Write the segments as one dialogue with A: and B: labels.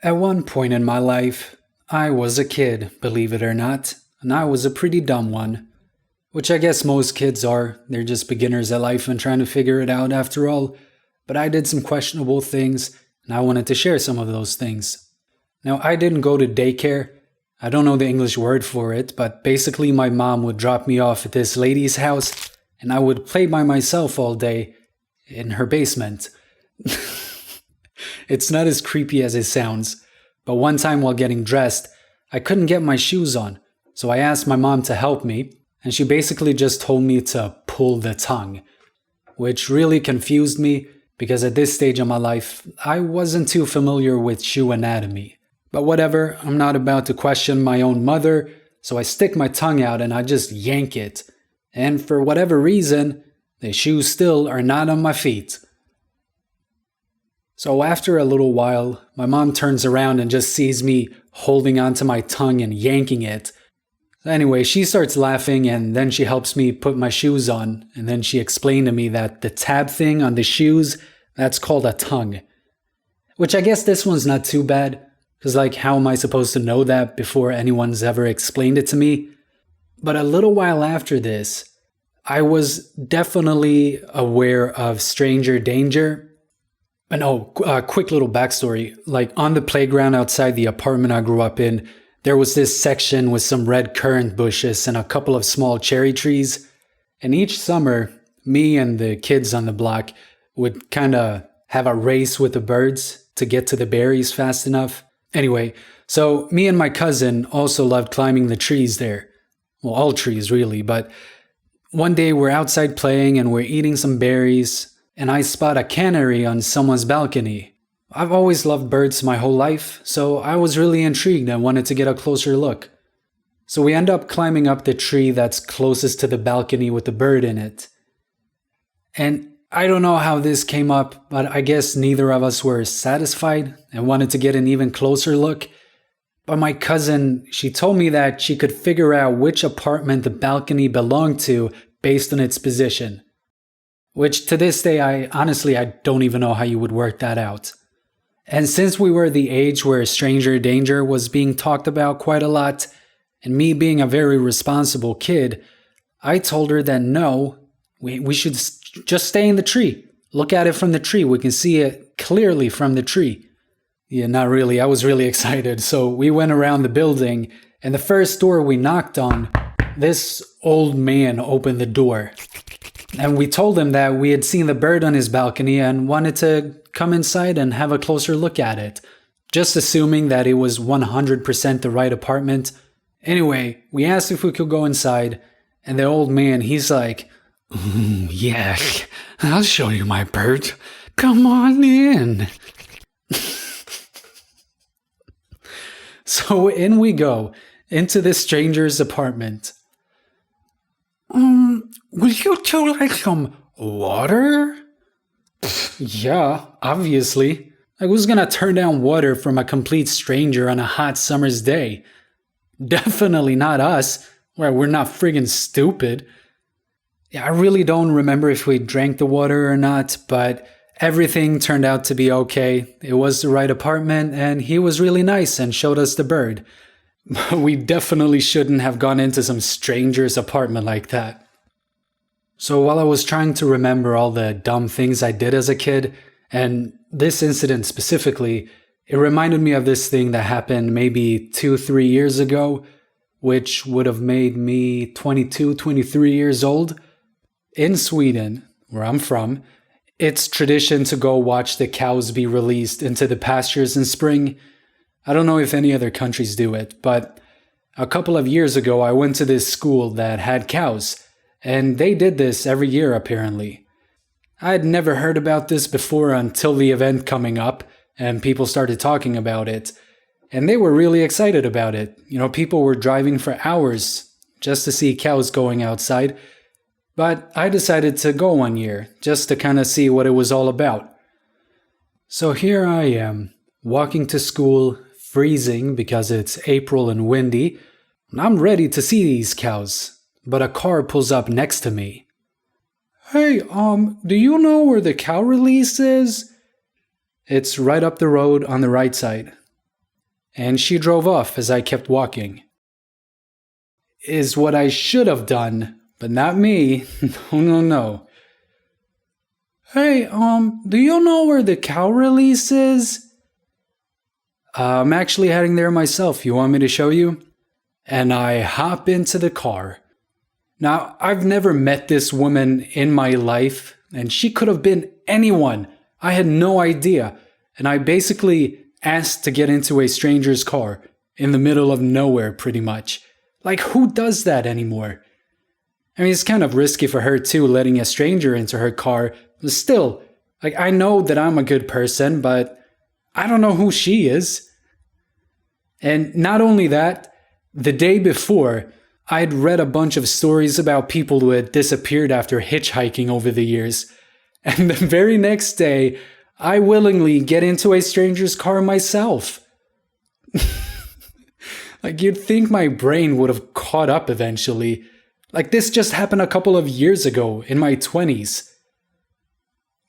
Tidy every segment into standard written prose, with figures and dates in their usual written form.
A: At one point in my life, I was a kid, believe it or not, and I was a pretty dumb one. Which I guess most kids are. They're just beginners at life and trying to figure it out after all. But I did some questionable things, and I wanted to share some of those things. Now, I didn't go to daycare. I don't know the English word for it, but basically my mom would drop me off at this lady's house, and I would play by myself all day in her basement. It's not as creepy as it sounds, but one time while getting dressed, I couldn't get my shoes on, so I asked my mom to help me, and she basically just told me to pull the tongue, which really confused me because at this stage of my life, I wasn't too familiar with shoe anatomy. But whatever, I'm not about to question my own mother, so I stick my tongue out and I just yank it. And for whatever reason, the shoes still are not on my feet. So after a little while, my mom turns around and just sees me holding onto my tongue and yanking it. Anyway, she starts laughing and then she helps me put my shoes on, and then she explained to me that the tab thing on the shoes, that's called a tongue. Which I guess this one's not too bad, because how am I supposed to know that before anyone's ever explained it to me? But a little while after this, I was definitely aware of stranger danger. And quick little backstory. On the playground outside the apartment I grew up in, there was this section with some red currant bushes and a couple of small cherry trees. And each summer, me and the kids on the block would kind of have a race with the birds to get to the berries fast enough. Anyway, so me and my cousin also loved climbing the trees there. Well, all trees really, but one day we're outside playing and we're eating some berries, and I spot a canary on someone's balcony. I've always loved birds my whole life, so I was really intrigued and wanted to get a closer look. So we end up climbing up the tree that's closest to the balcony with the bird in it. And I don't know how this came up, but I guess neither of us were satisfied and wanted to get an even closer look. But my cousin, she told me that she could figure out which apartment the balcony belonged to based on its position. Which to this day, I don't even know how you would work that out. And since we were the age where stranger danger was being talked about quite a lot, and me being a very responsible kid, I told her that no, we should just stay in the tree. Look at it from the tree. We can see it clearly from the tree. Yeah, not really. I was really excited. So we went around the building, and the first door we knocked on, this old man opened the door. And we told him that we had seen the bird on his balcony and wanted to come inside and have a closer look at it, just assuming that it was 100% the right apartment. Anyway, we asked if we could go inside, and the old man, he's like, yeah, I'll show you my bird. Come on in. So in we go, into this stranger's apartment. Would you two like some water? Yeah, obviously. I was gonna turn down water from a complete stranger on a hot summer's day. Definitely not us. Well, we're not friggin' stupid. Yeah, I really don't remember if we drank the water or not, but everything turned out to be okay. It was the right apartment, and he was really nice and showed us the bird. We definitely shouldn't have gone into some stranger's apartment like that. So while I was trying to remember all the dumb things I did as a kid, and this incident specifically, it reminded me of this thing that happened maybe 2-3 years ago, which would have made me 22, 23 years old. In Sweden, where I'm from, it's tradition to go watch the cows be released into the pastures in spring. I don't know if any other countries do it, but a couple of years ago I went to this school that had cows, and they did this every year apparently. I had never heard about this before until the event coming up, and people started talking about it. And they were really excited about it. People were driving for hours just to see cows going outside. But I decided to go one year, just to kind of see what it was all about. So here I am, walking to school, freezing because it's April and windy. I'm ready to see these cows, but a car pulls up next to me. Hey, do you know where the cow release is? It's right up the road on the right side. and she drove off as I kept walking. Is what I should have done, but not me. No. Hey, do you know where the cow release is? I'm actually heading there myself. You want me to show you? And I hop into the car. Now, I've never met this woman in my life, and she could have been anyone. I had no idea. And I basically asked to get into a stranger's car in the middle of nowhere, pretty much. Like, who does that anymore? I mean, it's kind of risky for her too, letting a stranger into her car. But still, like, I know that I'm a good person, but I don't know who she is. And not only that, the day before, I'd read a bunch of stories about people who had disappeared after hitchhiking over the years. And the very next day, I willingly get into a stranger's car myself. Like, you'd think my brain would have caught up eventually. Like, this just happened a couple of years ago, in my 20s.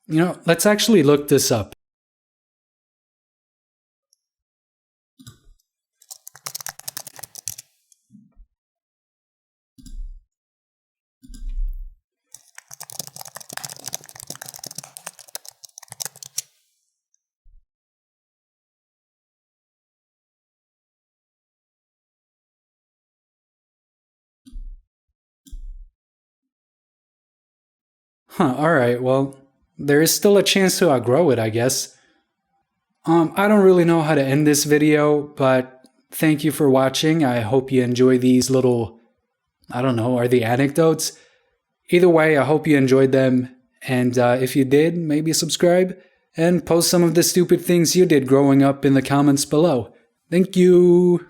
A: You know, let's actually look this up. Alright, well, there is still a chance to outgrow it, I guess. I don't really know how to end this video, but thank you for watching. I hope you enjoy these little, I don't know, are they anecdotes? Either way, I hope you enjoyed them, and if you did, maybe subscribe, and post some of the stupid things you did growing up in the comments below. Thank you!